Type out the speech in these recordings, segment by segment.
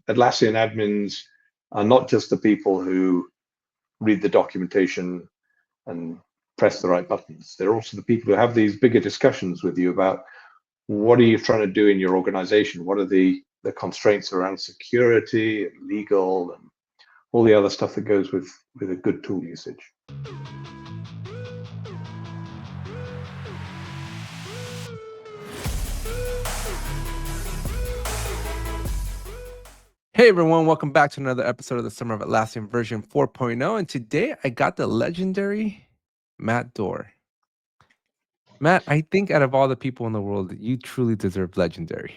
Atlassian admins are not just the people who read the documentation and press the right buttons. They're also the people who have these bigger discussions with you about what are you trying to do in your organization? What are the constraints around security and legal and all the other stuff that goes with a good tool usage. Hey everyone, welcome back to another episode of the Summer of Atlassian version 4.0. And today I got the legendary Matt Doar. Matt, I think out of all the people in the world, you truly deserve legendary.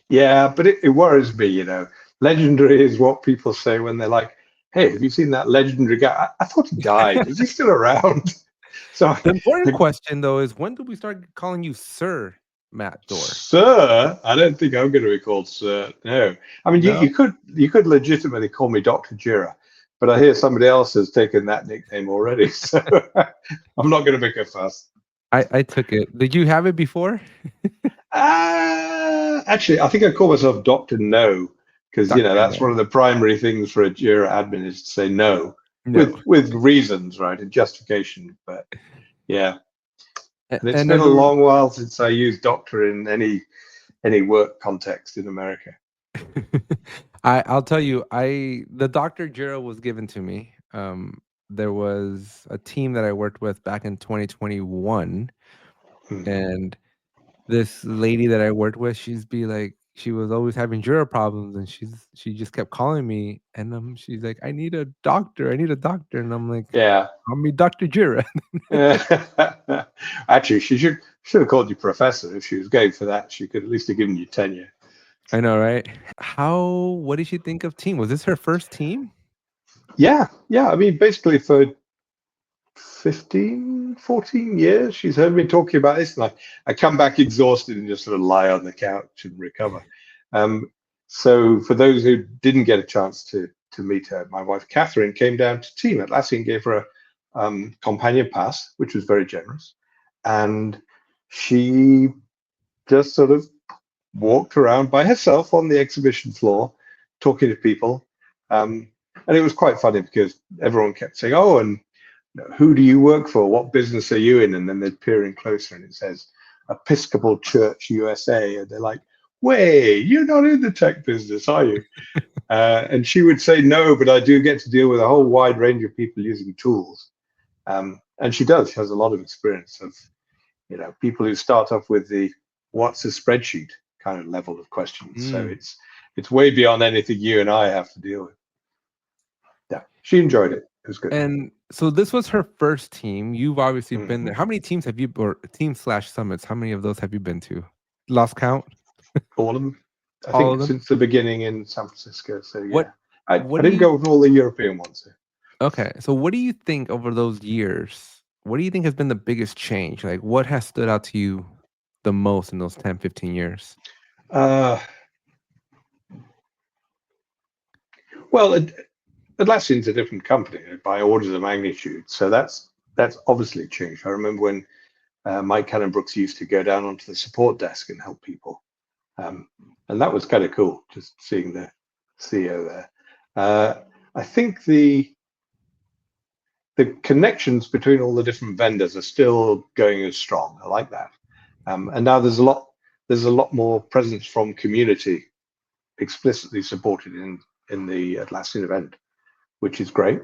Yeah, but it worries me, you know. Legendary is what people say when they're like, hey, have you seen that legendary guy? I thought he died. Is he still around? So the important question, though, is when do we start calling you Sir Matt Doar? Sir? I don't think I'm going to be called Sir. No. I mean, No? you could legitimately call me Dr. Jira, but I hear somebody else has taken that nickname already. So I'm not going to make a fuss. I took it. Did you have it before? Actually, I think I call myself Dr. No, because you know that's one of the primary things for a Jira admin is to say no. With reasons, right, and justification. But yeah, and it's been a long while since I used doctor in any work context in America. I'll tell you, the Dr. Jira was given to me. There was a team that I worked with back in 2021, and this lady that I worked with, she was always having Jira problems, and she just kept calling me, and she's like, I need a doctor, and I'm like, yeah, call me Dr. Jira. Actually, she should have called you professor if she was going for that. She could at least have given you tenure. I know, right? What did she think of Team? Was this her first team? Yeah. I mean, basically for 15, 14 years, she's heard me talking about this, and I come back exhausted and just sort of lie on the couch and recover. So for those who didn't get a chance to meet her, my wife Catherine came down to Team. Atlassian gave her a companion pass, which was very generous, and she just sort of walked around by herself on the exhibition floor, talking to people. And it was quite funny because everyone kept saying, oh, and who do you work for? What business are you in? And then they'd peer in closer and it says Episcopal Church USA. And they're like, wait, you're not in the tech business, are you? And she would say, no, but I do get to deal with a whole wide range of people using tools. And she does. She has a lot of experience of, you know, people who start off with the what's a spreadsheet kind of level of questions. So it's way beyond anything you and I have to deal with. Yeah, she enjoyed it. It was good. And so this was her first team. You've obviously been there. How many teams have you, or team/summits? How many of those have you been to? Lost count? All of them. I think since the beginning in San Francisco. So yeah, I didn't go with all the European ones. Okay, so what do you think over those years? What do you think has been the biggest change? Like, what has stood out to you the most in those 10, 15 years? Well, Atlassian's a different company by orders of magnitude, so that's obviously changed. I remember when Mike Cannon-Brooks used to go down onto the support desk and help people, and that was kind of cool, just seeing the CEO there. I think the connections between all the different vendors are still going as strong. I like that, and now there's a lot more presence from community, explicitly supported in the Atlassian event, which is great.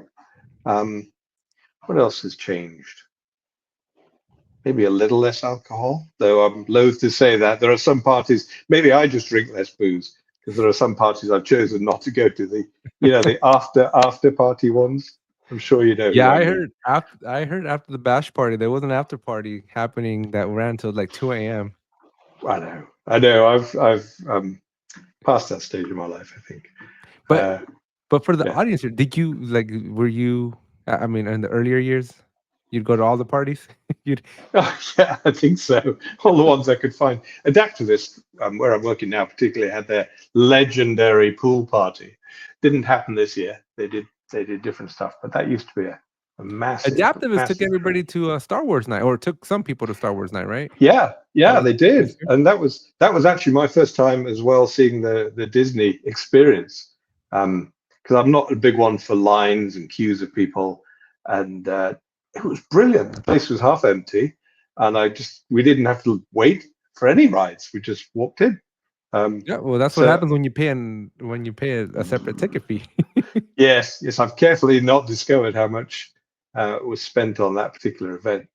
What else has changed? Maybe a little less alcohol, though I'm loath to say that. There are some parties, maybe I just drink less booze, because there are some parties I've chosen not to go to, the after party ones. I'm sure you know. Yeah, I heard after the bash party, there was an after party happening that ran till like 2 a.m. I know. I've past that stage of my life, I think. But for the audience here, were you, I mean, in the earlier years, you'd go to all the parties? Oh, yeah, I think so. All the ones I could find. Adaptivist, where I'm working now, particularly had their legendary pool party. Didn't happen this year. They did different stuff, but that used to be a massive Adaptivist took everybody to Star Wars night, or took some people to Star Wars night, right? Yeah, they did, this year? and that was actually my first time as well seeing the Disney experience. Because I'm not a big one for lines and queues of people, and it was brilliant. The place was half empty, and we didn't have to wait for any rides. We just walked in. Yeah, well, that's what happens when you pay a separate ticket fee. Yes, I've carefully not discovered how much was spent on that particular event,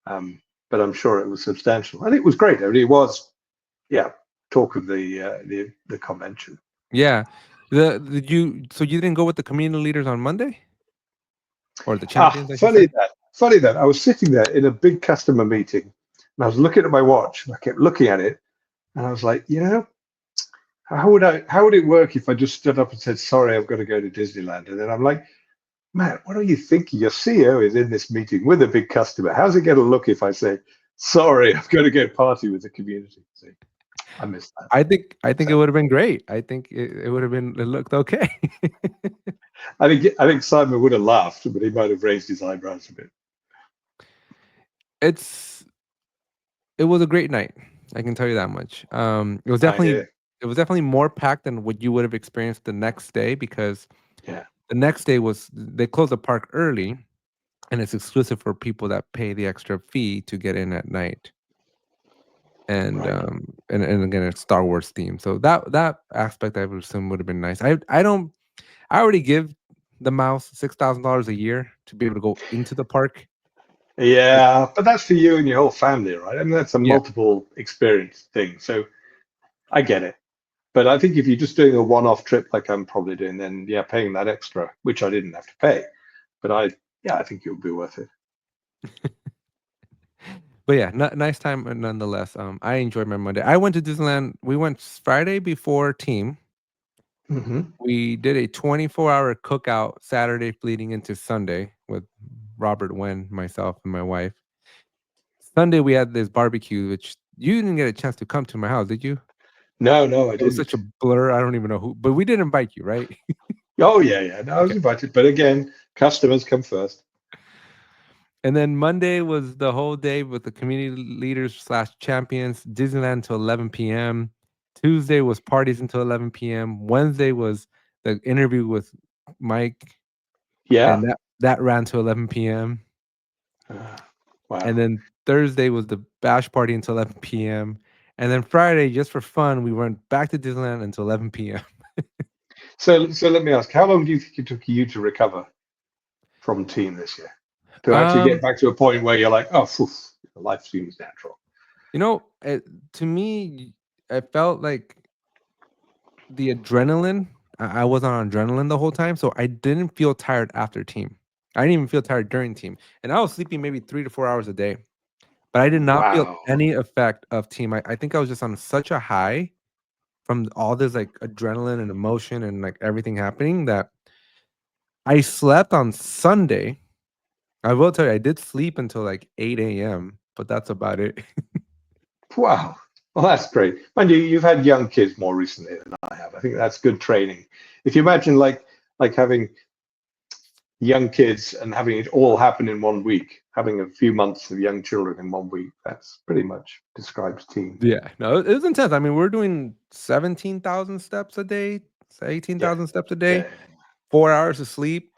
but I'm sure it was substantial, and it was great. I mean, it was, talk of the convention. Yeah, so you didn't go with the community leaders on Monday, or the champions, I should say? Funny that I was sitting there in a big customer meeting, and I was looking at my watch, and I kept looking at it, and I was like, how would it work if I just stood up and said, sorry, I've got to go to Disneyland? And then I'm like, Matt, what are you thinking? Your CEO is in this meeting with a big customer. How's it going to look if I say, sorry, I've got to go party with the community? See, I missed that. I think it would have been great. I think it would have been. It looked okay. I think Simon would have laughed, but he might have raised his eyebrows a bit. It was a great night. I can tell you that much. It was definitely more packed than what you would have experienced the next day, because the next day they closed the park early, and it's exclusive for people that pay the extra fee to get in at night. And and again, it's Star Wars theme, so that aspect I would assume would have been nice. I already give the mouse $6,000 a year to be able to go into the park. Yeah, but that's for you and your whole family, right? I mean, that's a multiple experience thing, so I get it. But I think if you're just doing a one-off trip like I'm probably doing, then paying that extra, which I didn't have to pay, but I think it would be worth it. But yeah, nice time nonetheless. I enjoyed my Monday. I went to Disneyland. We went Friday before team. Mm-hmm. We did a 24-hour cookout Saturday leading into Sunday with Robert Wen, myself, and my wife. Sunday we had this barbecue, which you didn't get a chance to come to my house, did you? No, I didn't. It was such a blur. I don't even know who, but we did invite you, right? Oh yeah. No, I was invited, but again, customers come first. And then Monday was the whole day with the community leaders / champions, Disneyland until 11 p.m. Tuesday was parties until 11 p.m. Wednesday was the interview with Mike. Yeah. And that ran to 11 p.m. Wow. And then Thursday was the bash party until 11 p.m. And then Friday, just for fun, we went back to Disneyland until 11 p.m. So let me ask, how long do you think it took you to recover from team this year? To actually get back to a point where you're like, oh, life seems natural. To me, I felt like the adrenaline. I was on adrenaline the whole time, so I didn't feel tired after team. I didn't even feel tired during team, and I was sleeping maybe 3 to 4 hours a day. But I did not feel any effect of team. I think I was just on such a high from all this like adrenaline and emotion and like everything happening that I slept on Sunday. I will tell you, I did sleep until like 8 a.m., but that's about it. Wow. Well, that's great. Mind you, you've had young kids more recently than I have. I think that's good training. If you imagine like having young kids and having it all happen in 1 week, having a few months of young children in 1 week, that's pretty much describes team. Yeah, no, it was intense. I mean, we're doing 17,000 steps a day, 18,000 steps a day, 4 hours of sleep,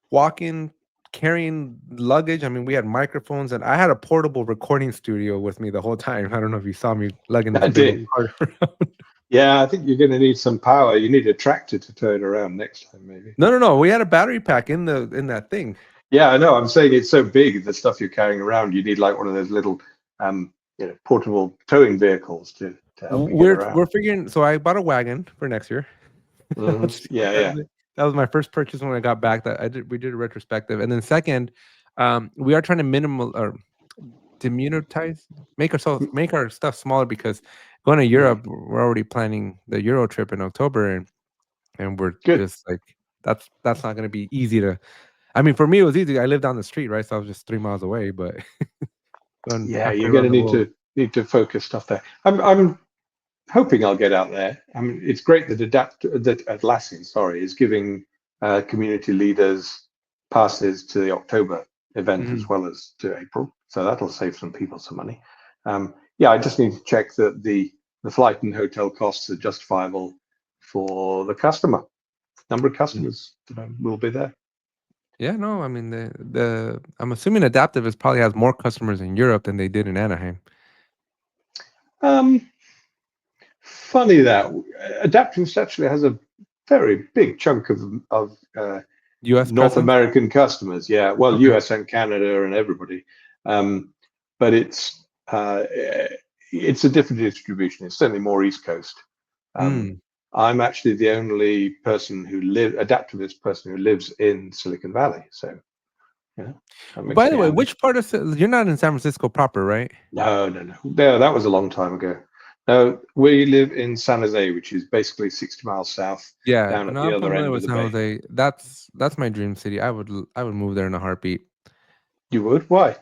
walking, carrying luggage. I mean, we had microphones, and I had a portable recording studio with me the whole time. I don't know if you saw me lugging this big cart around. Yeah, I think you're going to need some power. You need a tractor to tow it around next time, maybe. No. We had a battery pack in that thing. Yeah, I know. I'm saying it's so big, the stuff you're carrying around. You need like one of those little, portable towing vehicles to help you get around. We're figuring. So I bought a wagon for next year. Mm-hmm. That was my first purchase when I got back. We did a retrospective, and then second, we are trying to demonetize, make our stuff smaller, because going to Europe, we're already planning the Euro trip in October, and we're just like that's not going to be easy to. I mean, for me it was easy. I live down the street, right? So I was just 3 miles away, but you're going to need to focus stuff there. I'm hoping I'll get out there. I mean, it's great that Atlassian, is giving community leaders passes to the October event as Mhm. well as to April. So that'll save some people some money. Yeah, I just need to check that the flight and hotel costs are justifiable for the customer. Number of customers will be there. Yeah, no, I mean the I'm assuming Adaptive probably has more customers in Europe than they did in Anaheim. Um, Funny that Adaptive actually has a very big chunk of US North presence? American customers. Yeah, well, Okay. US and Canada and everybody, but it's a different distribution. It's certainly more East Coast. Um, Mm. I'm actually the only person adaptivist person who lives in Silicon Valley. So, yeah, that By makes the me way, handy. which part of you're not in San Francisco proper, right? No, no, no. No, that was a long time ago. No, we live in San Jose, which is basically 60 miles south, Yeah, down at no, the I'm other familiar end of with the San bay. Jose. That's my dream city. I would move there in a heartbeat. You would? Why?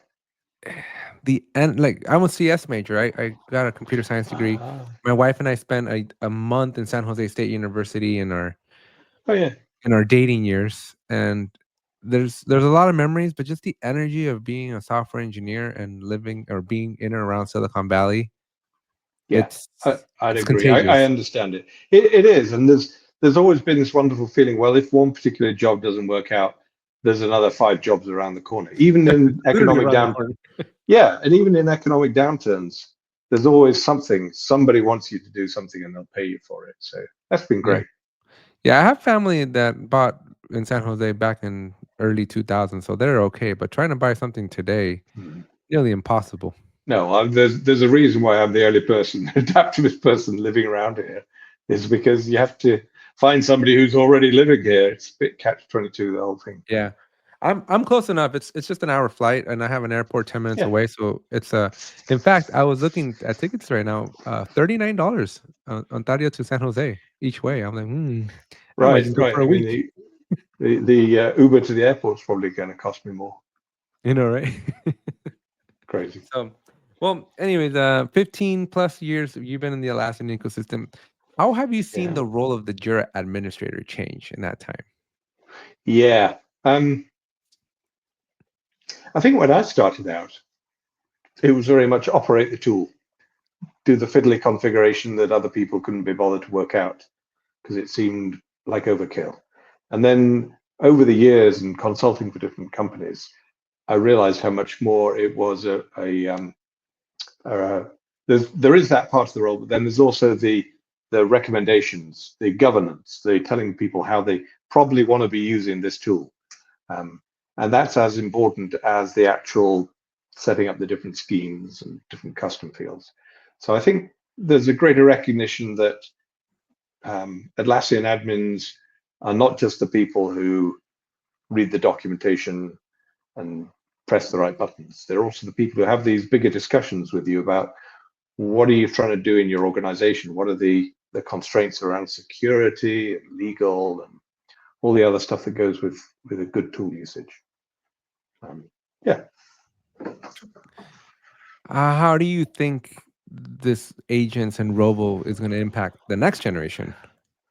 The end, like I'm a CS major. I got a computer science degree. Ah, My wife and I spent a month in San Jose State University oh, yeah. in our dating years, and there's a lot of memories, but just the energy of being a software engineer and living or being in and around Silicon Valley, Yeah, I'd it's agree. I contagious. understand it. It is, and there's always been this wonderful feeling. Well, if one particular job doesn't work out, there's another 5 jobs around the corner. Even in Literally economic around the down, corner. yeah, and even in economic downturns, there's always something. Somebody wants you to do something, and they'll pay you for it. So that's been Yeah. great. Yeah, I have family that bought in San Jose back in early 2000s, so they're okay. But trying to buy something today, Hmm. nearly impossible. No, there's a reason why I'm the only person, adaptivist person living around here, is because you have to find somebody who's already living here. It's a bit catch-22, the whole thing. Yeah, I'm close enough. It's just an hour flight, and I have an airport 10 minutes Yeah, away. So it's in fact, I was looking at tickets right now. $39 on Ontario to San Jose each way. I'm like, I might right, just go right. for I a mean, week. the Uber to the airport's probably going to cost me more. You know, right? Crazy. So, well, anyways, 15 plus years you've been in the Atlassian ecosystem. How have you seen Yeah, the role of the Jira administrator change in that time? yeah. I think when I started out, it was very much operate the tool, do the fiddly configuration that other people couldn't be bothered to work out because it seemed like overkill. And then over the years and consulting for different companies, I realized how much more it was uh, there is that part of the role, but then there's also the recommendations, the governance, the telling people how they probably want to be using this tool, um, and that's as important as the actual setting up the different schemes and different custom fields. So I think there's a greater recognition that Atlassian admins are not just the people who read the documentation and press the right buttons. They're also the people who have these bigger discussions with you about what are you trying to do in your organization? What are the constraints around security and legal and all the other stuff that goes with a good tool usage? Yeah. How do you think this agents and Rovo is going to impact the next generation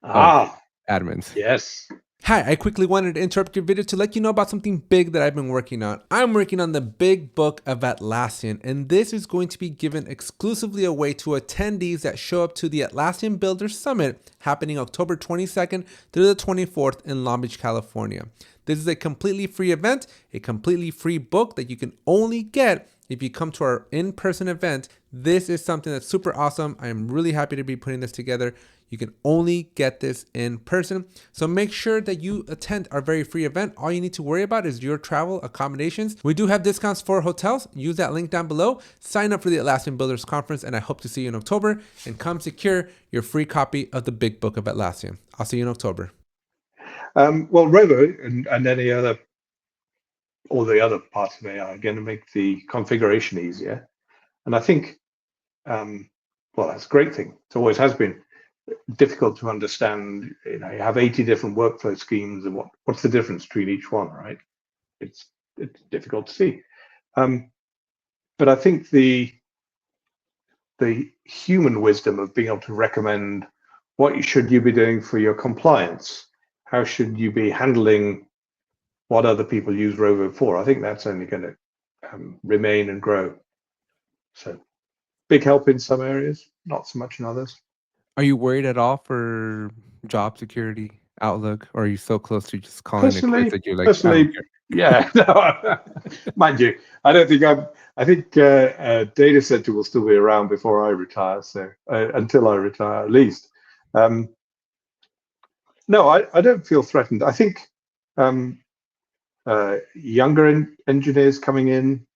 of Ah, admins? yes. Hi, I quickly wanted to interrupt your video to let you know about something big that I've been working on. I'm working on the Big Book of Atlassian, and this is going to be given exclusively away to attendees that show up to the Atlassian Builders Summit happening October 22nd through the 24th in Long Beach, California. This is a completely free event, a completely free book that you can only get if you come to our in-person event. This is something that's super awesome. I am really happy to be putting this together. You can only get this in person. So make sure that you attend our very free event. All you need to worry about is your travel accommodations. We do have discounts for hotels. Use that link down below. Sign up for the Atlassian Builders Conference, and I hope to see you in October. And come secure your free copy of the Big Book of Atlassian. I'll see you in October. Well, Rovo and any other, all the other parts of AI are going to make the configuration easier. And I think, well, that's a great thing. It always has been difficult to understand. You know, you have 80 different workflow schemes, and what's the difference between each one, right? It's difficult to see. But I think the human wisdom of being able to recommend what should you be doing for your compliance, how should you be handling what other people use Rovo for. I think that's only going to remain and grow. So big help in some areas, not so much in others. Are you worried at all for job security outlook, or are you so close to just calling it quits Personally, that you're like, I don't care? yeah. No, mind you, I don't think I think data center will still be around before I retire. So until I retire, at least. No, I don't feel threatened. I think younger engineers coming in,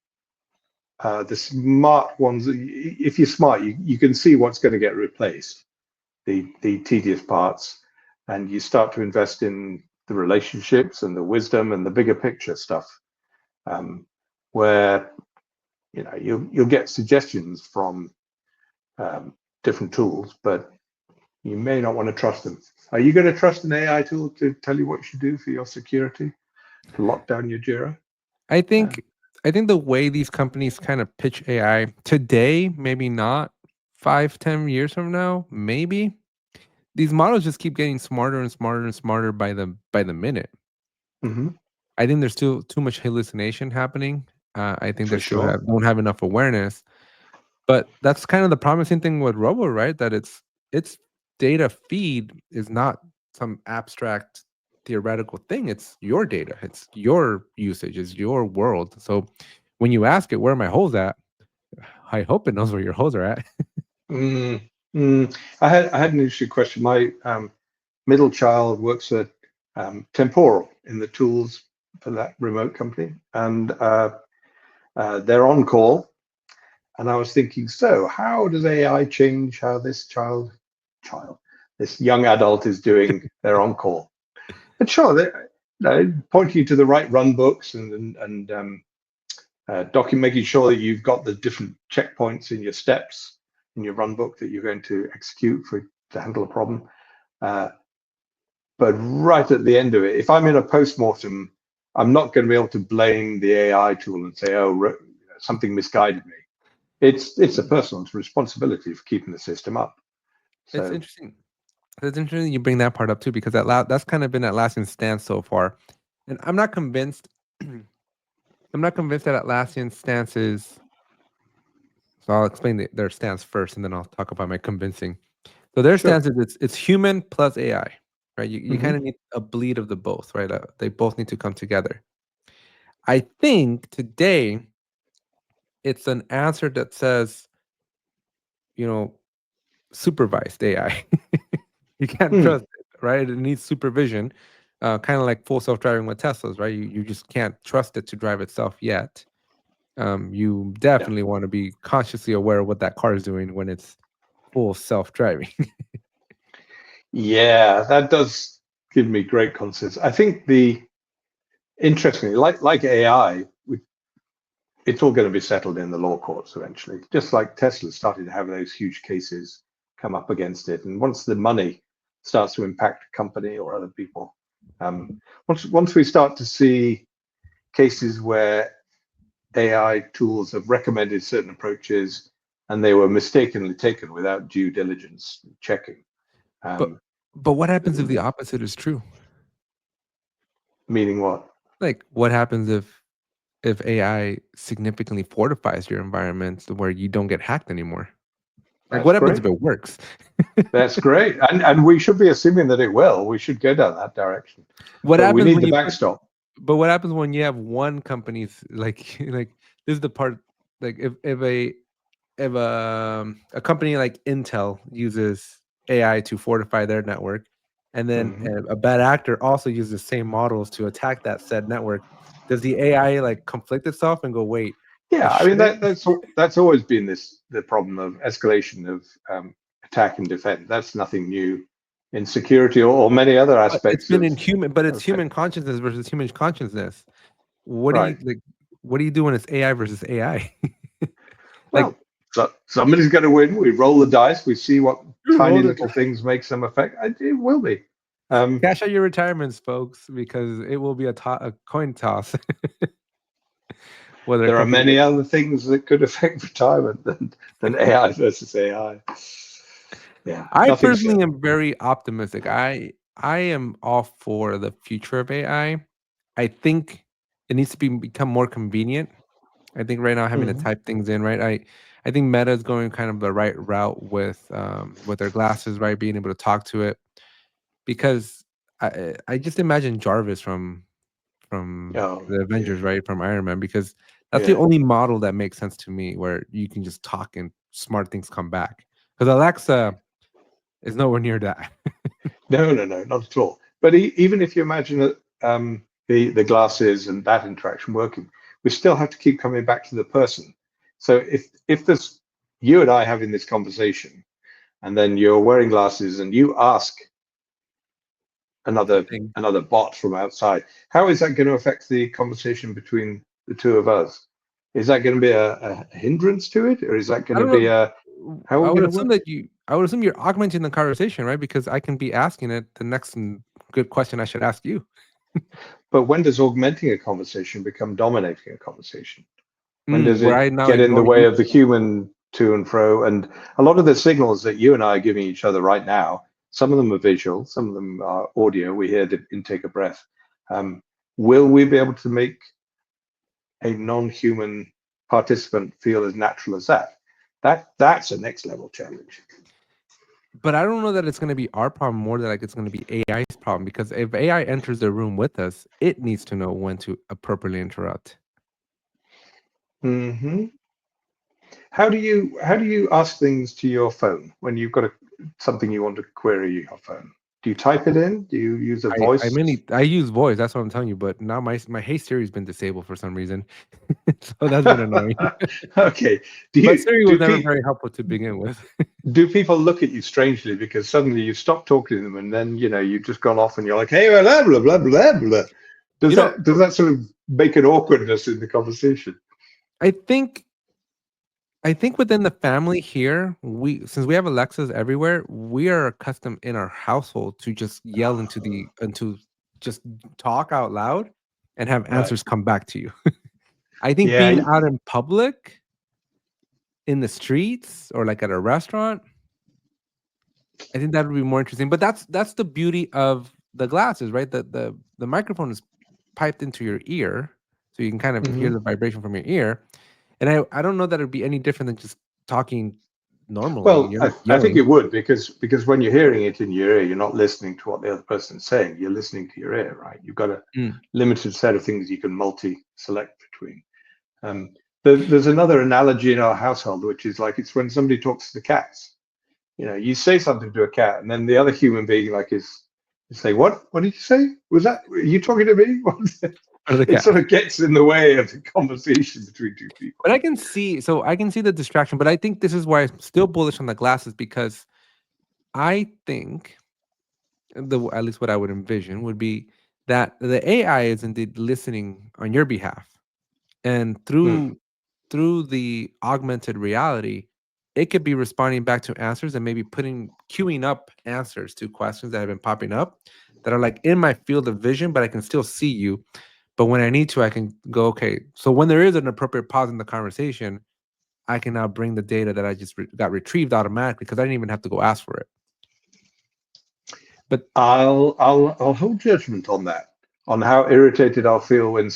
the smart ones. If you're smart, you can see what's going to get replaced, the tedious parts, and you start to invest in the relationships and the wisdom and the bigger picture stuff, where you'll get suggestions from different tools, but you may not want to trust them. Are you going to trust an AI tool to tell you what you should do for your security, to lock down your Jira? I think the way these companies kind of pitch AI today, maybe not 5-10 years from now, maybe these models just keep getting smarter and smarter and smarter by the minute. Mm-hmm. I think there's still too much hallucination happening. I think they For still sure. don't have enough awareness. But that's kind of the promising thing with Rovo, right? That its data feed is not some abstract theoretical thing. It's your data. It's your usage. It's your world. So when you ask it, where are my holes at? I hope it knows where your holes are at. I had an interesting question. My middle child works at Temporal in the tools for that remote company, and they're on call. And I was thinking, so how does AI change how this this young adult is doing their on call? But sure, they're pointing you to the right run books and making sure that you've got the different checkpoints in your steps in your run book that you're going to execute to handle a problem. But right at the end of it, if I'm in a post-mortem, I'm not going to be able to blame the AI tool and say, oh, something misguided me. It's a person's responsibility for keeping the system up. So, It's interesting. It's interesting you bring that part up too, because that's kind of been Atlassian's stance so far. And I'm not convinced. I'm not convinced that Atlassian's stance is. So I'll explain their stance first, and then I'll talk about my convincing. So their sure. stance is it's human plus AI, right? You Mm-hmm. kind of need a bleed of the both, right? They both need to come together. I think today it's an answer that says, supervised AI. You can't trust it, right? It needs supervision, kind of like full self-driving with Teslas, right? You just can't trust it to drive itself yet. You definitely want to be consciously aware of what that car is doing when it's full self-driving. Yeah, that does give me great concerns. I think interestingly, like AI, it's all going to be settled in the law courts eventually. Just like Tesla started to have those huge cases come up against it, and once the money starts to impact a company or other people, once we start to see cases where AI tools have recommended certain approaches and they were mistakenly taken without due diligence checking. but what happens if the opposite is true? Meaning what? Like, what happens if AI significantly fortifies your environment to where you don't get hacked anymore? Like, That's what happens great. if it works? That's great. And we should be assuming that it will. We should go down that direction. What But we happens need when the you backstop. But what happens when you have one company's like like this is the part, like if a company like Intel uses AI to fortify their network, and then a bad actor also uses the same models to attack that said network, does the AI like conflict itself and go, wait, I Yeah, I mean shouldn't? that's always been the problem of escalation of attack and defense. That's nothing new in security or many other But it's aspects been of in human, but it's tech. human consciousness versus human consciousness. What do you Right. like? What do you do when it's AI versus AI? Like, Well, so somebody's going to win. We roll the dice. We see what tiny roll the little things make some effect. It will be. cash out your retirements, folks, because it will be a coin toss. Whether a There are company many other things that could affect retirement than AI versus AI. Yeah, I nothing's personally certain. am very optimistic. I am all for the future of AI. I think it needs to become more convenient. I think right now having to type things in, right? I think Meta is going kind of the right route with their glasses, right? Being able to talk to it, because I just imagine Jarvis from Oh, the Avengers, yeah, right? From Iron Man, because that's the yeah. only model that makes sense to me where you can just talk and smart things come back. Because Alexa is nowhere near that. No, no, no, not at all. But even if you imagine that the glasses and that interaction working, we still have to keep coming back to the person. So if there's you and I having this conversation, and then you're wearing glasses and you ask another Thing. another bot from outside, how is that going to affect the conversation between the two of us? Is that going to be a hindrance to it, or is that going I to don't be know. a how are I we would going to assume work? that I would assume you're augmenting the conversation, right? Because I can be asking it the next good question I should ask you. But when does augmenting a conversation become dominating a conversation? When does Where it I now get in the ignore way you. of the human to and fro? And a lot of the signals that you and I are giving each other right now, some of them are visual, some of them are audio. We hear the intake of breath. Um, will we be able to make a non-human participant feel as natural as that? That's a next level challenge. But I don't know that it's going to be our problem more than like it's going to be AI's problem, because if AI enters the room with us, it needs to know when to appropriately interrupt. Hmm. How do you ask things to your phone when you've got something you want to query your phone? Do you type it in? Do you use a voice? I use voice. That's what I'm telling you. But now my Hey Siri's been disabled for some reason, so that's been annoying. Okay. Do But you Siri was do never pe very helpful to begin with. do people look at you strangely because suddenly you stop talking to them and then you've just gone off and you're like, hey, blah blah blah blah blah. Does You know, that sort of make an awkwardness in the conversation? I think I think within the family here, since we have Alexas everywhere, we are accustomed in our household to just yell into just talk out loud and have Right. answers come back to you. I think Yeah. being out in public, in the streets, or like at a restaurant, I think that would be more interesting. But that's the beauty of the glasses, right? The microphone is piped into your ear, so you can kind of hear Mhm. the vibration from your ear. And I don't know that it'd be any different than just talking normally. Well, You're I, not I think yelling. it would because when you're hearing it in your ear, you're not listening to what the other person's saying. You're listening to your ear, right? You've got a Mm. limited set of things you can multi-select between. Um, there's another analogy in our household, which is like it's when somebody talks to the cats. You say something to a cat, and then the other human being like is say, "What? What did you say? Was that are you talking to me?" Or the It cat. sort of gets in the way of the conversation between two people. But I can see the distraction, but I think this is why I'm still bullish on the glasses, because I think at least what I would envision would be that the AI is indeed listening on your behalf. And Mm. through the augmented reality, it could be responding back to answers and maybe queuing up answers to questions that have been popping up that are like in my field of vision, but I can still see you. But when I need to, I can go, okay. So when there is an appropriate pause in the conversation, I can now bring the data that I just got retrieved automatically because I didn't even have to go ask for it. But I'll hold judgment on that, on how irritated I'll feel when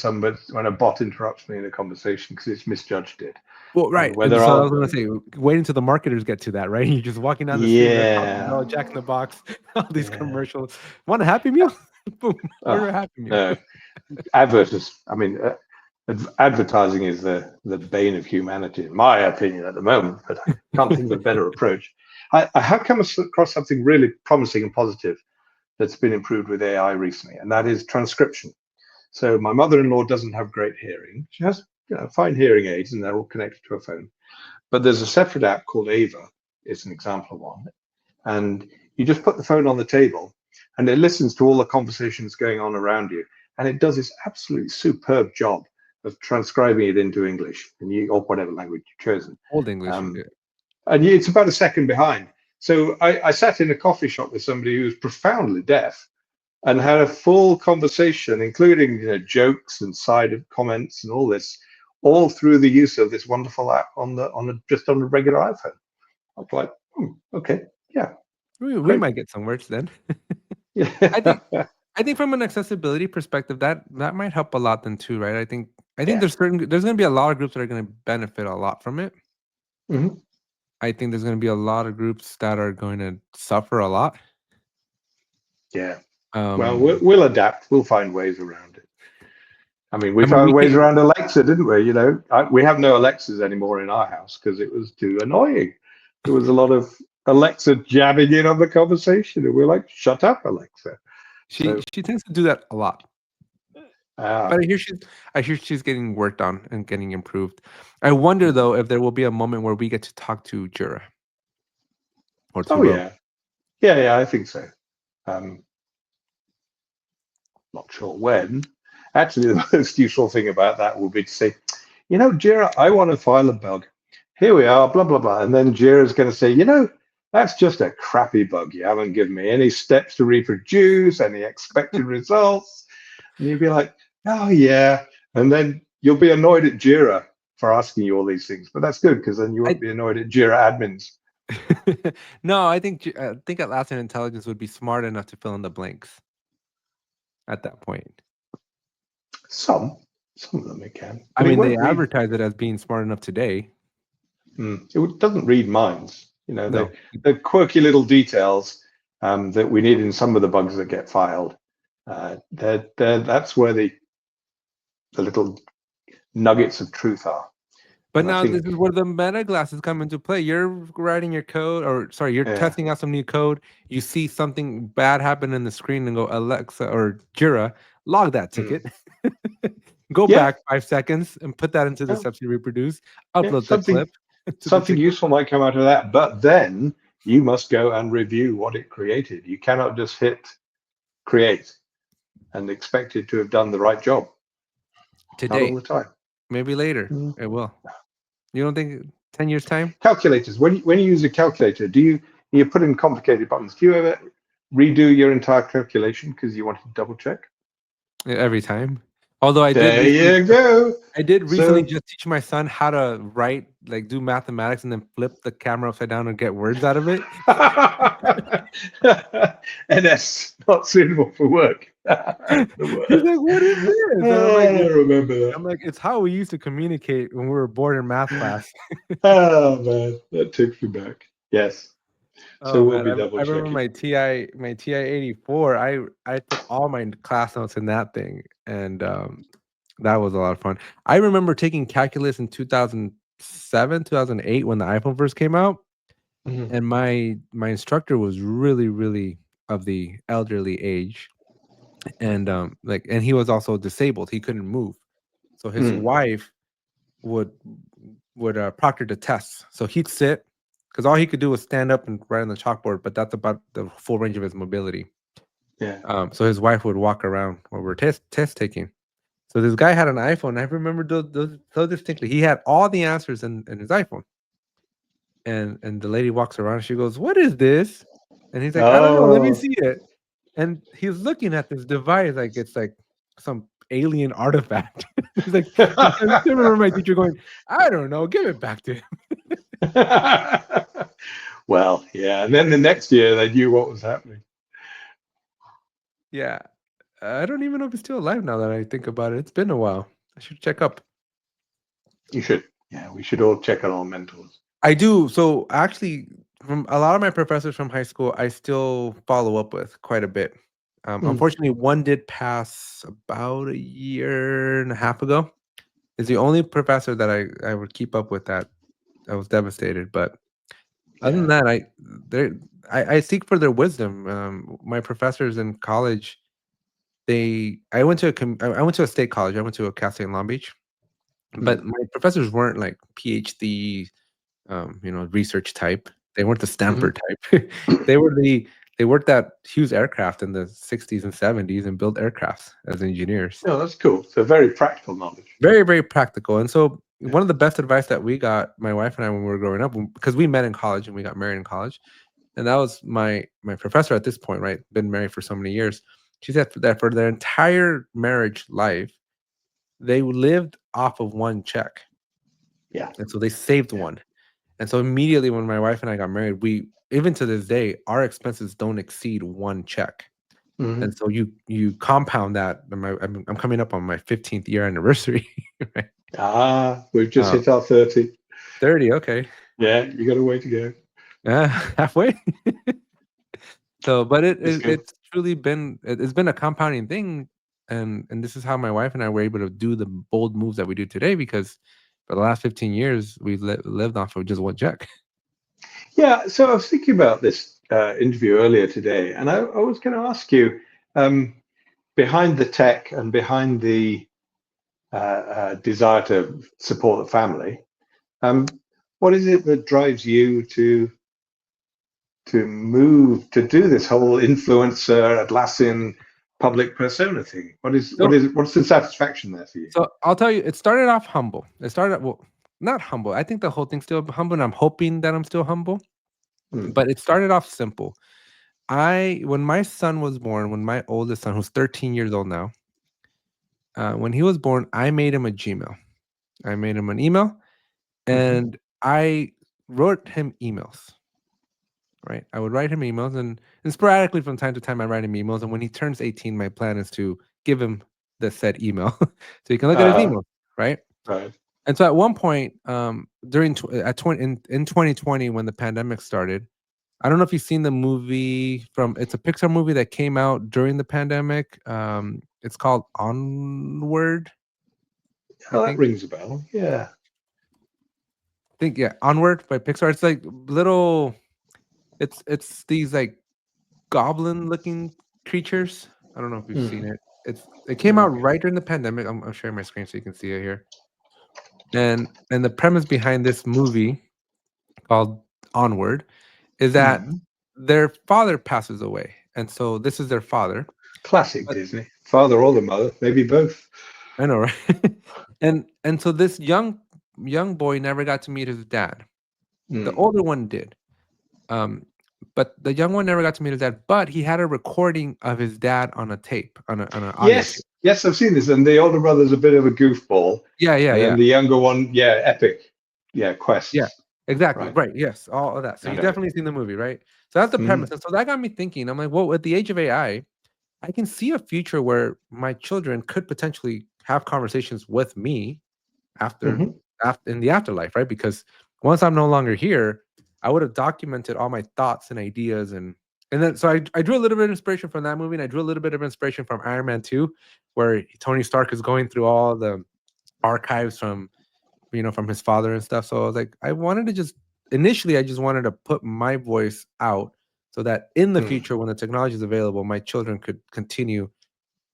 a bot interrupts me in a conversation because it's misjudged it, well, and right. And whether so I was I'll gonna say, wait until the marketers get to that, right? You're just walking down the street and they're popping yeah all Jack in the Box, all these yeah commercials. Want a Happy Meal? Boom, order oh a Happy Meal. no I mean advertising is the bane of humanity in my opinion at the moment, but I can't think of a better approach. I have come across something really promising and positive that's been improved with AI recently, and that is transcription. So my mother-in-law doesn't have great hearing. She has, fine hearing aids, and they're all connected to a phone. But there's a separate app called Ava. It's an example of one, and you just put the phone on the table, and it listens to all the conversations going on around you, and it does this absolutely superb job of transcribing it into English, or whatever language you've chosen. Old English. Um, and it's about a second behind. So I sat in a coffee shop with somebody who was profoundly deaf and had a full conversation, including jokes and side comments and all this, all through the use of this wonderful app just on a regular iPhone. I was like, okay, yeah, We great. might get some words then. I think Yeah. I think from an accessibility perspective, that might help a lot then too, right? I think Yeah. there's going to be a lot of groups that are going to benefit a lot from it. Mm-hmm. I think there's going to be a lot of groups that are going to suffer a lot. Yeah. Well, we'll adapt. We'll find ways around it. I mean, we found we ways can, around Alexa, didn't we? You know, we have no Alexas anymore in our house because it was too annoying. There was a lot of Alexa jabbing in on the conversation, and we're like, "Shut up, Alexa." she tends to do that a lot. But I hear she's getting worked on and getting improved. I wonder though if there will be a moment where we get to talk to Jira or to Rovo. Yeah, I think so. Not sure when. Actually, the most useful thing about that would be to say, you know, Jira, I want to file a bug. Here we are, blah, blah, blah. And then Jira's going to say, you know, that's just a crappy bug. You haven't given me any steps to reproduce, any expected results. And you'd be like, oh, yeah. And then you'll be annoyed at Jira for asking you all these things. But that's good because then you won't be annoyed at Jira admins. No, I think Atlassian Intelligence would be smart enough to fill in the blanks at that point. Some of them it can. I mean, they advertise it as being smart enough today. It doesn't read minds. You know, the quirky little details that we need in some of the bugs that get filed. That's where the little nuggets of truth are. But now this is where the meta glasses come into play. You're writing your code, you're testing out some new code. You see something bad happen in the screen and go, Alexa or Jira, log that ticket. Go back 5 seconds and put that into the steps you reproduce. Upload the clip. Something useful might come out of that, but then you must go and review what it created. You cannot just hit create and expect it to have done the right job. Today, not all the time. Maybe later it will. You don't think 10 years time? Calculators. When you use a calculator, do you put in complicated buttons? Do you ever redo your entire calculation because you want to double check? Every time. Although I did. There you go. I did recently just teach my son how to write, like do mathematics, and then flip the camera upside down and get words out of it. And that's not suitable for work. He's like, "What is this?" I don't remember that. I'm like, "It's how we used to communicate when we were bored in math class." Oh man, that takes me back. Yes. So we'll be double checking. I remember my TI 84. I took all my class notes in that thing, and that was a lot of fun. I remember taking calculus in 2007, 2008 when the iPhone first came out, and my instructor was really, really of the elderly age, and and he was also disabled. He couldn't move, so his wife would proctor the tests. So he'd sit, because all he could do was stand up and write on the chalkboard, but that's about the full range of his mobility. Yeah. So his wife would walk around while we're test taking. So this guy had an iPhone. I remember those so distinctly. He had all the answers in his iPhone. And the lady walks around and she goes, "What is this?" And he's like, "I don't know. Let me see it." And he's looking at this device like it's like some alien artifact. He's like, I remember my teacher going, "I don't know. Give it back to him." Well, yeah. And then the next year they knew what was happening. Yeah. I don't even know if he's still alive now that I think about it. It's been a while. I should check up. You should. Yeah, we should all check on our mentors. I do. So actually, from a lot of my professors from high school, I still follow up with quite a bit. Unfortunately, one did pass about a year and a half ago. Is the only professor that I would keep up with that. I was devastated, but other than that, I seek for their wisdom. My professors in college, I went to a state college. I went to a Cal State in Long Beach, but my professors weren't like PhD, research type. They weren't the Stanford type. They worked at Hughes Aircraft in the 60s and 70s and built aircrafts as engineers. Oh, that's cool. So very practical knowledge. Very, very practical. And so one of the best advice that we got, my wife and I, when we were growing up, because we met in college and we got married in college, and that was my professor at this point, right? Been married for so many years. She said that for their entire marriage life, they lived off of one check. Yeah. And so they saved one. And so immediately when my wife and I got married, even to this day, our expenses don't exceed one check. Mhm. And so you compound that. I'm coming up on my 15th year anniversary, right? We've just Uh, hit our 30. 30, okay. Yeah, you got a way to go. Halfway. So, but It's good. it's truly been it's been a compounding thing, and this is how my wife and I were able to do the bold moves that we do today because for the last 15 years we've lived off of just one check. Yeah, so I was thinking about this interview earlier today, and I was going to ask you, um, behind the tech and behind the desire to support the family, um, what is it that drives you to move to do this whole influencer Atlassian public persona thing? So, What's the satisfaction there for you? so I'll tell you, it started off humble. It started well, not humble. I think the whole thing's still humble, and I'm hoping that I'm still humble. Hmm. But it started off simple. When my son was born, when my oldest son, who's 13 years old now, when he was born, I made him a Gmail. I made him an email, Hmm. and I wrote him emails. Right, I would write him emails, and sporadically from time to time, I write him emails. And when he turns 18, my plan is to give him the said email so he can look at his Uh, email. Right. right. And so at one point, during at 20 in 2020, when the pandemic started, I don't know if you've seen the movie from. It's a Pixar movie that came out during the pandemic. It's called Onward, I Oh, that think. rings a bell. Yeah. Yeah, Onward by Pixar. It's like little. It's these like goblin-looking creatures. I don't know if you've seen Hmm. it. It came out Okay. right during the pandemic. I'm sharing my screen so you can see it here. And the premise behind this movie called Onward is that Hmm. their father passes away, and so this is their father. Classic But Disney. Father or the mother, maybe both. I know, right? And so this young boy never got to meet his dad. The Hmm. older one did. Um, but the young one never got to meet his dad, but he had a recording of his dad on a tape, on an audio Yes, tape. yes, I've seen this. And the older brother's a bit of a goofball, Yeah, yeah, and then yeah. the younger one, yeah, epic, yeah, Yeah, quests. exactly. Right. Right. Yes. All of that. So I you know it. definitely seen the movie, right? So that's the premise. Mm, And so that got me thinking. I'm like, well, at the age of AI, I can see a future where my children could potentially have conversations with me after hmm after in the afterlife, right? Because once I'm no longer here, I would have documented all my thoughts and ideas and then so I drew a little bit of inspiration from that movie and I drew a little bit of inspiration from Iron Man 2, where Tony Stark is going through all the archives from from his father and stuff. So I was like, I wanted to just initially, I just wanted to put my voice out so that in the mm. future, when the technology is available, my children could continue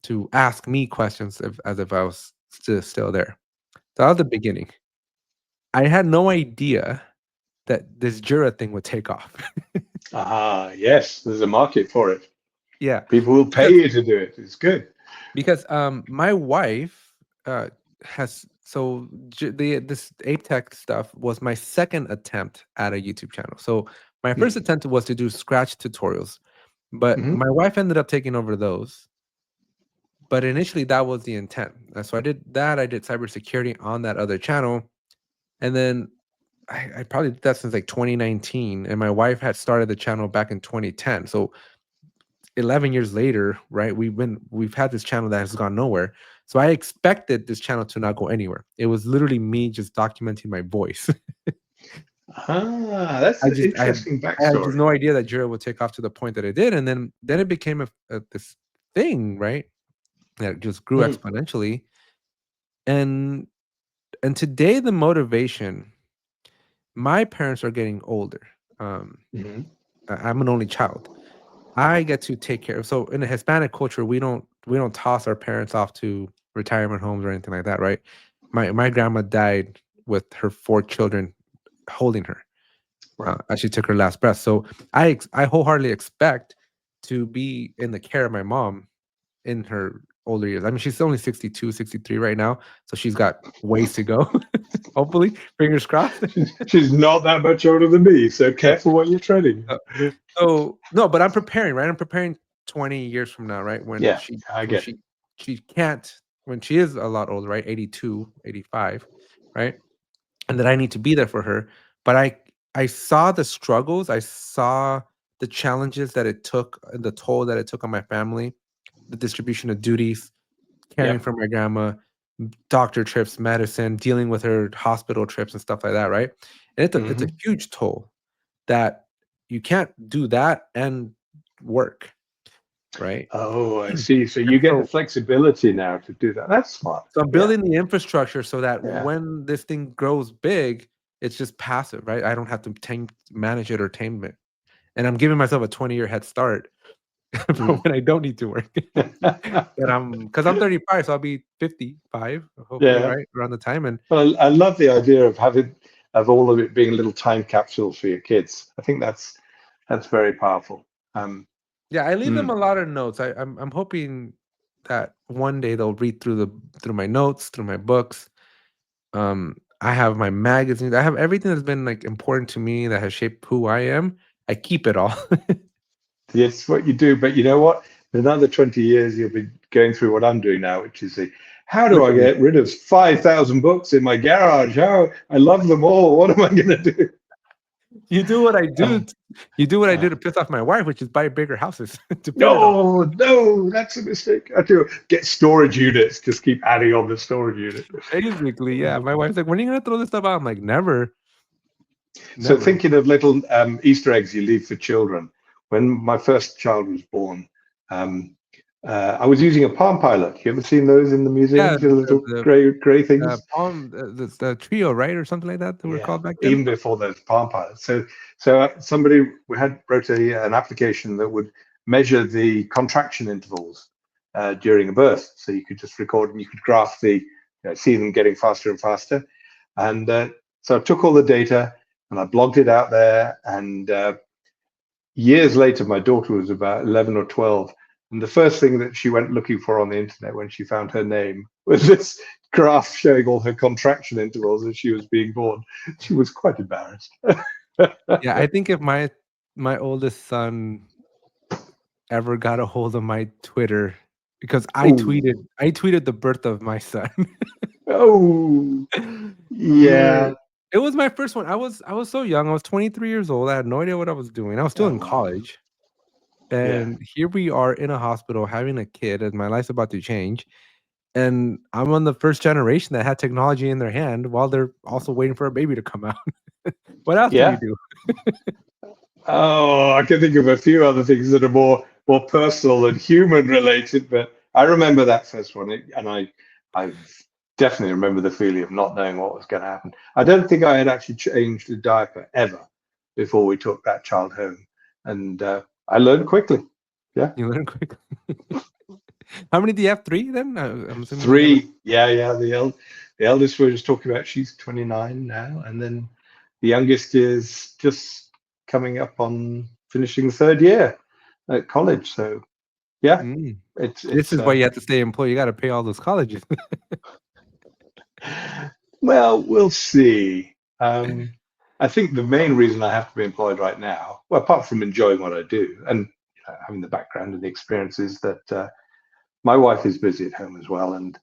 to ask me questions as if I was still there. So that was the beginning. I had no idea that this Jira thing would take off. Yes, there's a market for it. Yeah, People will pay because you to do it. It's good. my wife has so this ape tech stuff was my second attempt at a YouTube channel. So my first Mm, attempt was to do scratch tutorials, but hmm my wife ended up taking over those. But initially, that was the intent. So I did that. I did cybersecurity on that other channel, and then I probably did that since like 2019. And my wife had started the channel back in 2010. So 11 years later, right? We've had this channel that has gone nowhere. So I expected this channel to not go anywhere. It was literally me just documenting my voice. That's I an just interesting I had just backstory. no idea that Jira would take off to the point that it did, and then it became a this thing, right? That just grew Mm, exponentially. And today the motivation, my parents are getting older. Um, hmm I'm an only child. I get to take care of. So in the Hispanic culture, we don't toss our parents off to retirement homes or anything like that, right? My grandma died with her 4 children holding her Right. as she took her last breath. So I wholeheartedly expect to be in the care of my mom in her older years. I mean, she's only 62, 63 right now, so she's got ways to go. Hopefully, fingers crossed. She's not that much older than me, so careful what you're treading. Uh, So no, but I'm preparing, right? I'm preparing 20 years from now, right? When Yeah, she I when get it. she can't when she is a lot older, right? 82, 85, right? And that I need to be there for her. But I saw the struggles. I saw the challenges that it took, the toll that it took on my family, the distribution of duties, caring for my grandma, doctor trips, medicine, dealing with her hospital trips and stuff like that, right? And it's a huge toll that you can't do that and work, right? Oh, I see. So you get the flexibility now to do that. That's smart. So I'm building the infrastructure so that Yeah. when this thing grows big, it's just passive, right? I don't have to manage it or tame it. And I'm giving myself a 20-year head start for when I don't need to work. Because I'm 35, so I'll be 55, hopefully, right around the time. And well, I love the idea of all of it being little time capsules for your kids. I think that's very powerful. Yeah, I leave them a lot of notes. I'm hoping that one day they'll read through my notes, through my books. I have my magazines. I have everything that's been like important to me that has shaped who I am. I keep it all. Yes, what you do, but you know what? In another 20 years, you'll be going through what I'm doing now, which is how do I get rid of 5,000 books in my garage? How I love them all. What am I going to do? You do what I do. You do what I do to piss off my wife, which is buy bigger houses. No, that's a mistake. I do get storage units. Just keep adding on the storage unit. Basically, yeah. My wife's like, "When are you gonna throw this stuff out?" I'm like, "Never." So thinking of little Easter eggs you leave for children. When my first child was born, I was using a Palm Pilot. You ever seen those in the museums? Yeah, the little gray things. Palm, the trio, right, or something like that. They were called back then. Even before those Palm Pilots. So somebody wrote an application that would measure the contraction intervals during a birth. So you could just record and you could graph see them getting faster and faster. And so I took all the data and I blogged it out there. And years later, my daughter was about 11 or 12. And the first thing that she went looking for on the internet when she found her name was this graph showing all her contraction intervals as she was being born. She was quite embarrassed. Yeah, I think if my oldest son ever got a hold of my Twitter, because I tweeted the birth of my son. Oh, yeah. It was my first one. I was so young. I was 23 years old. I had no idea what I was doing. I was still in college. And here we are in a hospital having a kid, and my life's about to change. And I'm on the first generation that had technology in their hand while they're also waiting for a baby to come out. What else do you do? Oh, I can think of a few other things that are more personal and human related, but I remember that first one, and I definitely remember the feeling of not knowing what was going to happen. I don't think I had actually changed a diaper ever before we took that child home, and I learned quickly. Yeah, you learned quickly. How many do you have? 3 then? I'm assuming 3. Yeah. The eldest we're just talking about, she's 29 now, and then the youngest is just coming up on finishing the 3rd year at college. So yeah, this is why you have to stay employed. You got to pay all those colleges. Well, we'll see. I think the main reason I have to be employed right now, well, apart from enjoying what I do and having the background and the experience, is that my wife is busy at home as well, and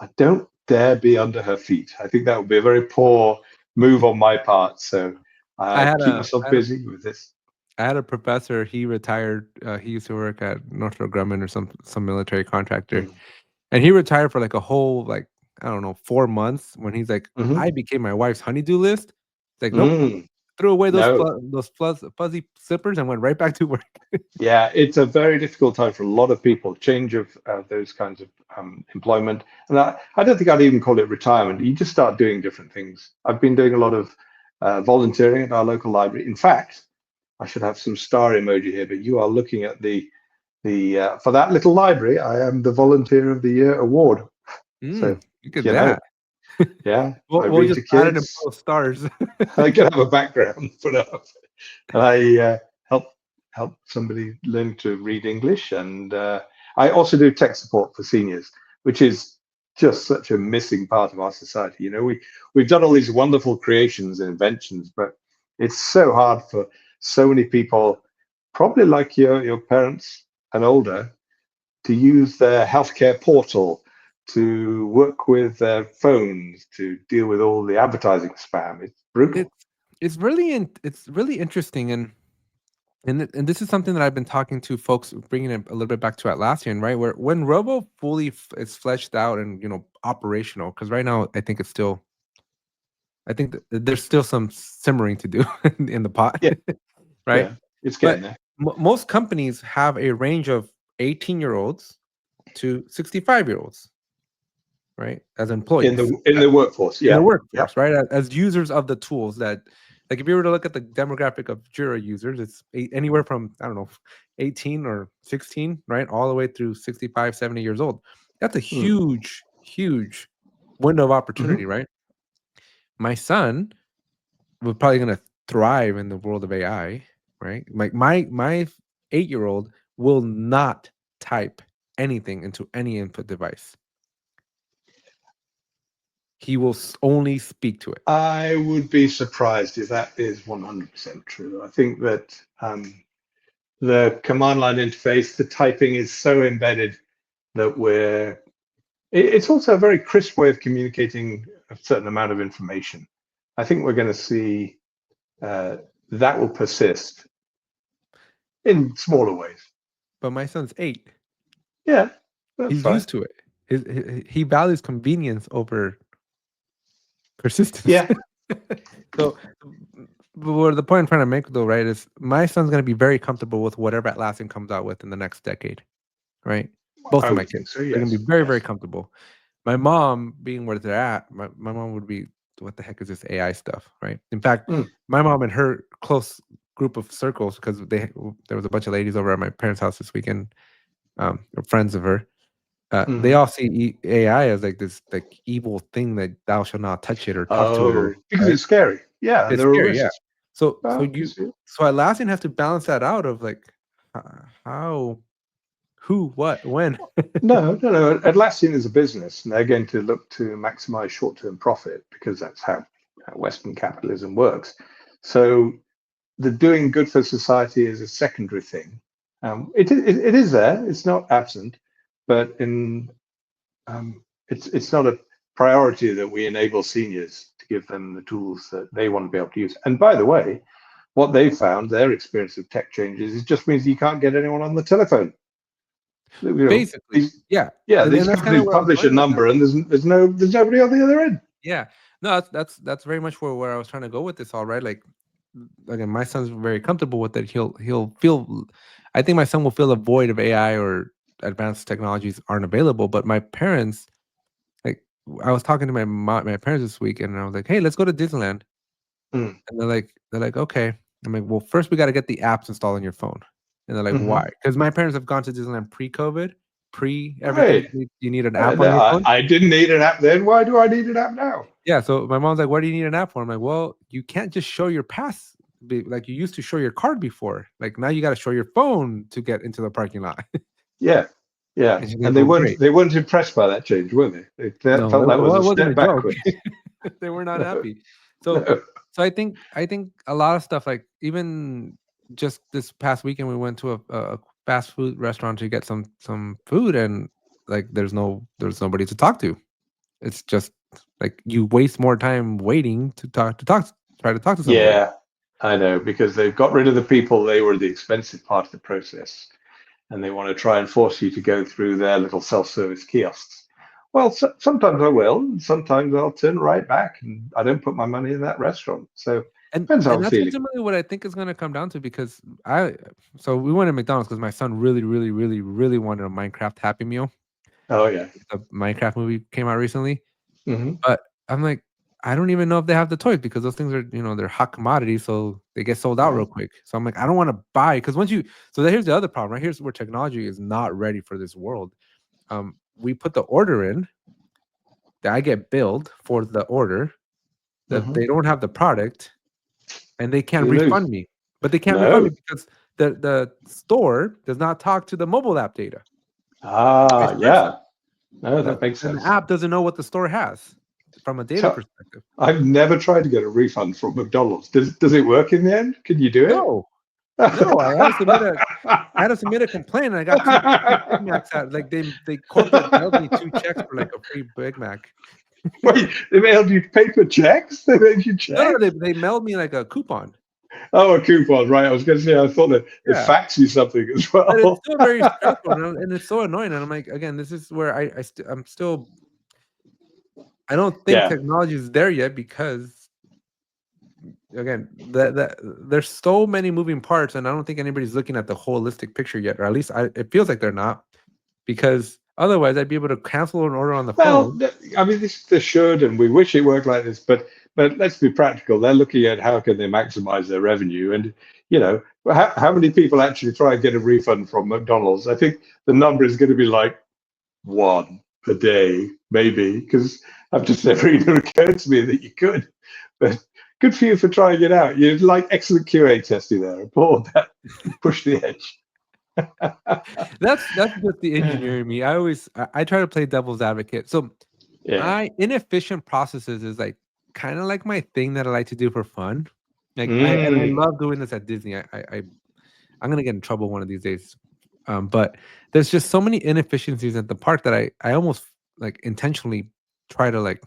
I don't dare be under her feet. I think that would be a very poor move on my part. So I keep myself busy with this. I had a professor. He retired. He used to work at Northrop Grumman or some military contractor, and he retired for like a whole I don't know 4 months. When he's like, I became my wife's honeydew list. It's like, nope, threw away those fuzzy zippers and went right back to work. Yeah, it's a very difficult time for a lot of people. Change of those kinds of employment, and I don't think I'd even call it retirement. You just start doing different things. I've been doing a lot of volunteering at our local library. In fact, I should have some star emoji here, but you are looking at the for that little library. I am the Volunteer of the Year award. So look at that. Yeah, we'll just add it in both stars. I can have a background put up. And I help somebody learn to read English, and I also do tech support for seniors, which is just such a missing part of our society. You know, we've done all these wonderful creations and inventions, but it's so hard for so many people, probably like your parents and older, to use their healthcare portal, to work with their phones, to deal with all the advertising spam. It's brutal. It's really interesting, and And this is something that I've been talking to folks, bringing it a little bit back to Atlassian, right? Where when Rovo fully is fleshed out and operational, because right now I think that there's still some simmering to do in the pot, Yeah, right? yeah, it's But getting there. most companies have a range of 18-year-olds to 65-year-olds, right? As employees In the workforce, in the yeah, workforce, right? As users of the tools that, like, if you were to look at the demographic of Jira users, it's anywhere from, I don't know, 18 or 16, right? All the way through 65, 70 years old. That's a huge, huge window of opportunity, right? My son was probably going to thrive in the world of AI, right? Like my 8-year-old will not type anything into any input device. He will only speak to it. I would be surprised if that is 100% true. I think that the command line interface, the typing is so embedded that it's also a very crisp way of communicating a certain amount of information. I think we're going to see that will persist in smaller ways. But my son's 8. Yeah, that's He's fine. used to it. He values convenience over persistence. Yeah. So, the point I'm trying to make, though, right, is my son's going to be very comfortable with whatever Atlassian comes out with in the next decade, right? Both I of my would think kids, so, they're going to yes. be very, Yes. very comfortable. My mom, being where they're at, my mom would be, what the heck is this AI stuff, right? In fact, my mom and her close group of circles, because there was a bunch of ladies over at my parents' house this weekend, friends of her. They all see AI as like this evil thing that thou shalt not touch it or talk to it, or because right? it's scary. Yeah, and It's there are scary, yeah. risks. So I can see it. Atlassian has to balance that out of like how, who, what, when. No. Atlassian is a business, and they're going to look to maximize short-term profit because that's how Western capitalism works. So the doing good for society is a secondary thing. It is there. It's not absent, but it's not a priority that we enable seniors to give them the tools that they want to be able to use. And by the way, what they found, their experience of tech changes, it just means you can't get anyone on the telephone. Basically, yeah. These That's kind of companies where I was publish a going with that. number, and there's nobody on the other end. Yeah, no, that's very much where I was trying to go with this. All right, like, again, my son's very comfortable with it. He'll feel. I think my son will feel a void of AI or advanced technologies aren't available. But my parents, like, I was talking to my parents this week, and I was like, "Hey, let's go to Disneyland." And they're like, "Okay." I'm like, "Well, first we got to get the apps installed on your phone." And they're like, "Why?" Because my parents have gone to Disneyland pre-COVID, everything. Right. You need an app on your phone. I didn't need an app then. Why do I need an app now? Yeah. So my mom's like, "What do you need an app for?" I'm like, "Well, you can't just show your pass like you used to show your card before. Like now you got to show your phone to get into the parking lot." Yeah. And she's And like, "Oh, great." they weren't impressed by that change, were they? They No, felt that was well, a it wasn't a step joke. backwards. They were not happy. So No. I think a lot of stuff, like even just this past weekend, we went to a fast food restaurant to get some food, and like there's nobody to talk to. It's just like you waste more time waiting to try to talk to somebody. Yeah, I know, because they've got rid of the people. They were the expensive part of the process, and they want to try and force you to go through their little self-service kiosks. Well, sometimes I will, and sometimes I'll turn right back, and I don't put my money in that restaurant. So depends how I'm That's feeling. ultimately what I think is going to come down to, because we went to McDonald's because my son really, really, really, really wanted a Minecraft Happy Meal. Oh yeah, The Minecraft movie came out recently, mm-hmm. but I'm like, I don't even know if they have the toys, because those things are, they're hot commodities, so they get sold out real quick. So I'm like, I don't want to buy, because here's the other problem, right? Here's where technology is not ready for this world. We put the order in, that I get billed for the order, that they don't have the product, and they can't refund me. But they can't refund me because the store does not talk to the mobile app data. Yeah. No, that makes sense. And the app doesn't know what the store has from a data perspective. I've never tried to get a refund from McDonald's. Does it work in the end? Can you do it? No, I had to submit a complaint, and I got 2 Big Macs out. Like they corporate mailed me 2 checks for like a free Big Mac. Wait, they mailed you paper checks? They mailed you checks? No, they mailed me like a coupon. Oh, a coupon, right? I was going to say I thought that they Yeah. fax you something as But it's well. still very stressful, and it's so annoying. And I'm like, again, this is where I'm still. I don't think Yeah. technology is there yet because, again, that there's so many moving parts, and I don't think anybody's looking at the holistic picture yet, or at least it feels like they're not, because otherwise I'd be able to cancel an order on the Well, phone. I mean, this should, and we wish it worked like this, but let's be practical. They're looking at how can they maximize their revenue, and how many people actually try and get a refund from McDonald's? I think the number is going to be like one a day, maybe, because I've just never even occurred to me that you could. But good for you for trying it out. You're like excellent QA testing there. Applaud that. Push the edge. That's just the engineer in me. I try to play devil's advocate. So Yeah. inefficient processes is like kind of like my thing that I like to do for fun. Like I Mm. love doing this at Disney. I'm gonna get in trouble one of these days. But there's just so many inefficiencies at the park that I almost like intentionally try to like,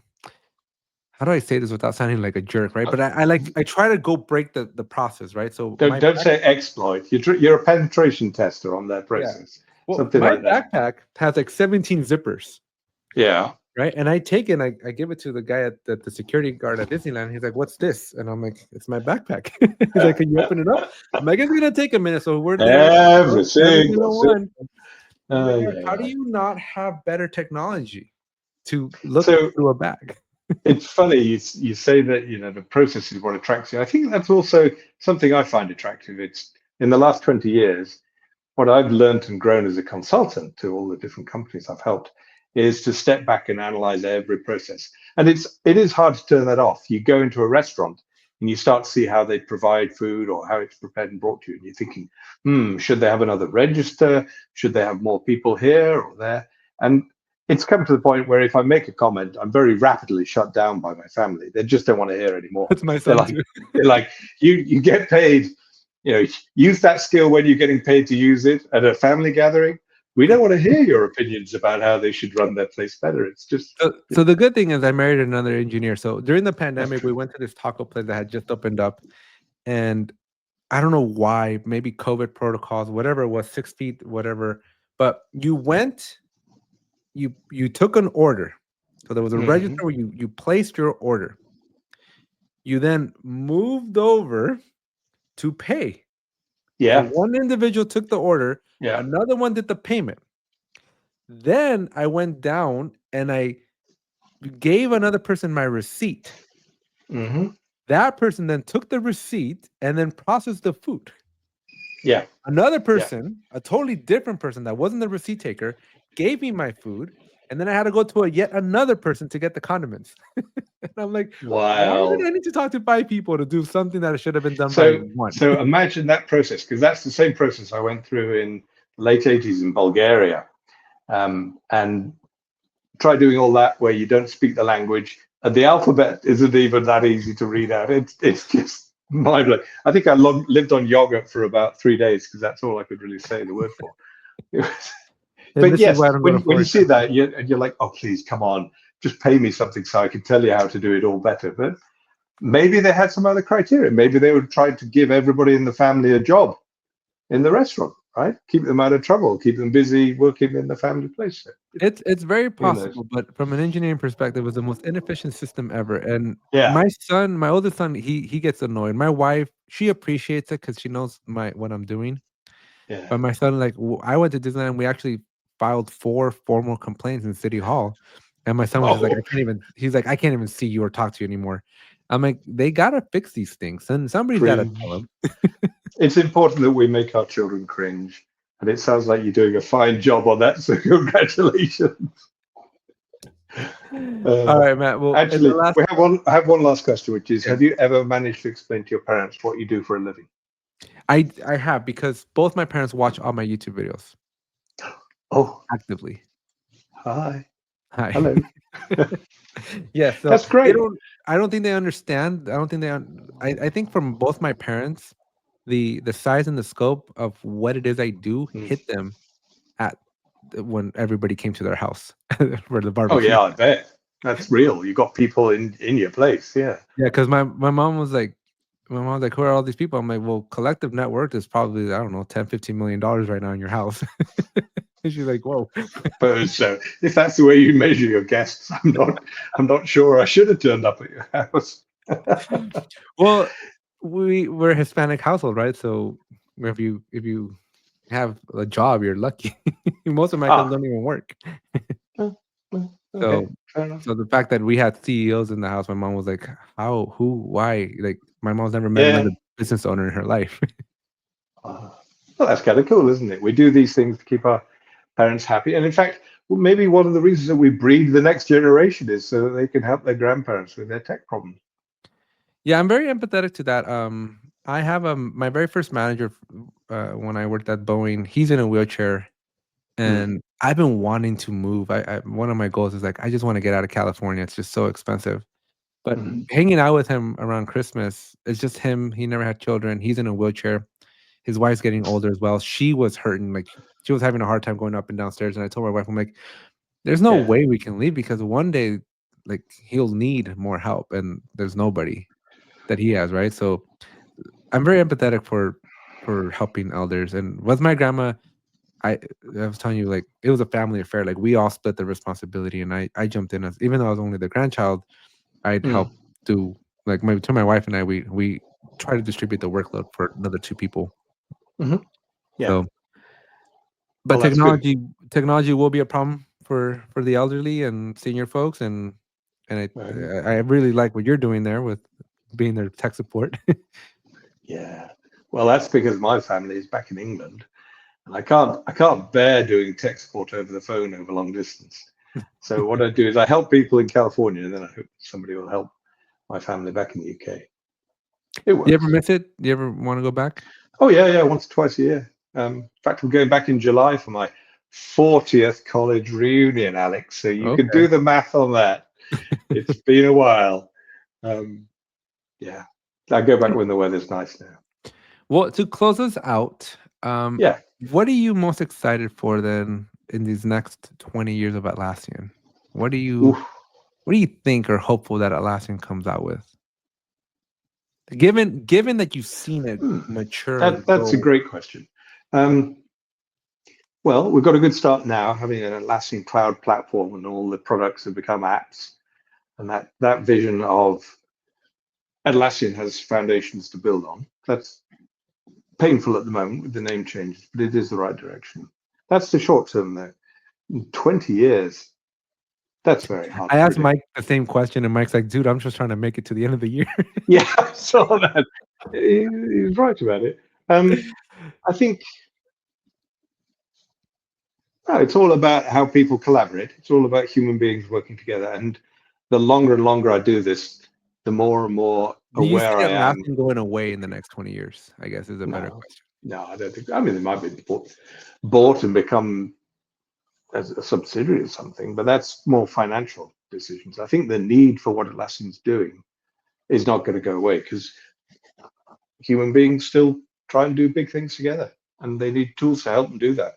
how do I say this without sounding like a jerk, right? But I try to go break the process, right? So Don't say exploit. You're a penetration tester on their yeah. process, Well, something my like that. backpack has like 17 zippers. Yeah. Right. And I take it and I give it to the guy at the security guard at Disneyland. He's like, "What's this?" And I'm like, "It's my backpack." He's like, "Can you open it up?" I'm like, "It's gonna take a minute." So we're there. Everything. That's it. 701. I'm like, Yeah, how do yeah. you not have better technology to look So through a bag? it's funny you say that the process is what attracts you. I think that's also something I find attractive. It's in the last 20 years, what I've learned and grown as a consultant to all the different companies I've helped is to step back and analyze every process. And it is hard to turn that off. You go into a restaurant and you start to see how they provide food or how it's prepared and brought to you, and you're thinking, should they have another register? Should they have more people here or there? And it's come to the point where if I make a comment, I'm very rapidly shut down by my family. They just don't want to hear anymore. That's my They're son like, too. they're like, you get paid, use that skill when you're getting paid to use it at a family gathering. We don't want to hear your opinions about how they should run their place better. It's just, So the good thing is I married another engineer. So during the pandemic, we went to this taco place that had just opened up, and I don't know why, maybe COVID protocols, whatever it was, 6 feet, whatever. But you took an order. So there was a register where you placed your order. You then moved over to pay. So yeah, one individual took the order, yeah, another one did the payment. Then I went down and I gave another person my receipt. hmm That person then took the receipt and then processed the food. yeah, Another yeah. person, a totally different person that wasn't the receipt taker, gave me my food, and then I had to go to yet another person to get the condiments. And I'm like, why did Wow. I need to talk to 5 people to do something that should have been done by So, one? so imagine that process, because that's the same process I went through in the late 80s in Bulgaria, and try doing all that where you don't speak the language. And the alphabet isn't even that easy to read out. It's just mind blowing. I think I lived on yogurt for about 3 days because that's all I could really say the word for. And But this is yes, why I don't go to when you Florida. see that, you're like, oh, please, come on, just pay me something so I can tell you how to do it all better. But maybe they had some other criteria. Maybe they were trying to give everybody in the family a job in the restaurant, right? Keep them out of trouble, keep them busy working in the family place. It's very Who knows? possible, but from an engineering perspective, it was the most inefficient system ever. And Yeah, my oldest son, he gets annoyed. My wife, she appreciates it because she knows what I'm doing. yeah. But my son, like, I went to Disneyland. We actually filed 4 formal complaints in City Hall, and my son was just like, Oh, I can't even. He's like, I can't even see you or talk to you anymore. I'm like, they gotta fix these things, and somebody's gotta tell cringe. them. It's important that we make our children cringe. And it sounds like you're doing a fine job on that. So congratulations. All Uh, right, Matt. Well, in the actually, last, I have one last question, which is: yeah, have you ever managed to explain to your parents what you do for a living? I have, because both my parents watch all my YouTube videos Oh, actively. hi, Hi. hello. Yeah, so That's they great. don't. I don't think they understand. I don't think I think from both my parents, the size and the scope of what it is I do Mm. hit them at when everybody came to their house for the Oh barbecue. yeah, I bet that's real. You got people in your place. Yeah. Yeah, because my mom was like, my mom's like, who are all these people? I'm like, well, collective net worth is probably, I don't know, $10-15 million right now in your house. And she's like, whoa. Suppose so. If that's the way you measure your guests, I'm not sure I should have turned up at your house. Well, we're a Hispanic household, right? So if you have a job, you're lucky. Most Americans don't even work. Okay, fair enough. So the fact that we had CEOs in the house, my mom was like, how, who, why? Like, my mom's never met another business owner in her life. Well, that's kind of cool, isn't it? We do these things to keep our parents happy. And in fact, maybe one of the reasons that we breed the next generation is so that they can help their grandparents with their tech problems. Yeah, I'm very empathetic to that. I have my very first manager when I worked at Boeing. He's in a wheelchair, and I've been wanting to move. One of my goals is like I just want to get out of California. It's just so expensive. But hanging out with him around Christmas, it's just him. He never had children. He's in a wheelchair. His wife's getting older as well. She was hurting, like she was having a hard time going up and downstairs. And I told my wife, I'm like, there's no way we can leave because one day, like he'll need more help, and there's nobody that he has, right? So I'm very empathetic for helping elders. And with my grandma, I was telling you, like it was a family affair. Like we all split the responsibility, and I jumped in as even though I was only the grandchild, I'd help do like my wife and I we try to distribute the workload for another two people. Yeah. So, but technology will be a problem for the elderly and senior folks, and I really like what you're doing there with being their tech support. Yeah. Well, that's because my family is back in England, and I can't bear doing tech support over the phone over long distance. So what I do is I help people in California, and then I hope somebody will help my family back in the UK. It works. Do you ever miss it? Do you ever want to go back? Oh yeah, once or twice a year. In fact, I'm going back in July for my 40th college reunion, Alex. So you could do the math on that. It's been a while. Yeah, I go back when the weather's nice now. Well, to close us out, what are you most excited for then in these next 20 years of Atlassian? What do you think or hopeful that Atlassian comes out with? Given that you've seen it mature. That's a great question. Well, we've got a good start now, having an Atlassian cloud platform, and all the products have become apps. And that vision of Atlassian has foundations to build on. That's painful at the moment with the name changes, but it is the right direction. That's the short term, though. In 20 years, that's very hard. I asked Mike the same question, and Mike's like, dude, I'm just trying to make it to the end of the year. Yeah, I saw that. He's right about it. I think it's all about how people collaborate. It's all about human beings working together. And the longer and longer I do this, the more and more aware I am. Going away in the next 20 years, I guess, is a better question. No, I don't think. I mean, it might be bought and become as a subsidiary of something, but that's more financial decisions. I think the need for what Atlassian's doing is not going to go away because human beings still try and do big things together, and they need tools to help them do that.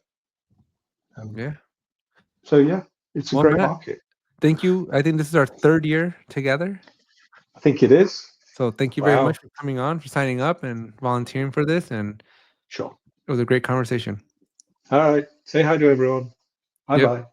So yeah, it's a great market. Thank you. I think this is our 3rd year together. I think it is. So thank you very much for coming on, for signing up and volunteering for this. And sure, it was a great conversation. All right. Say hi to everyone. Bye-bye.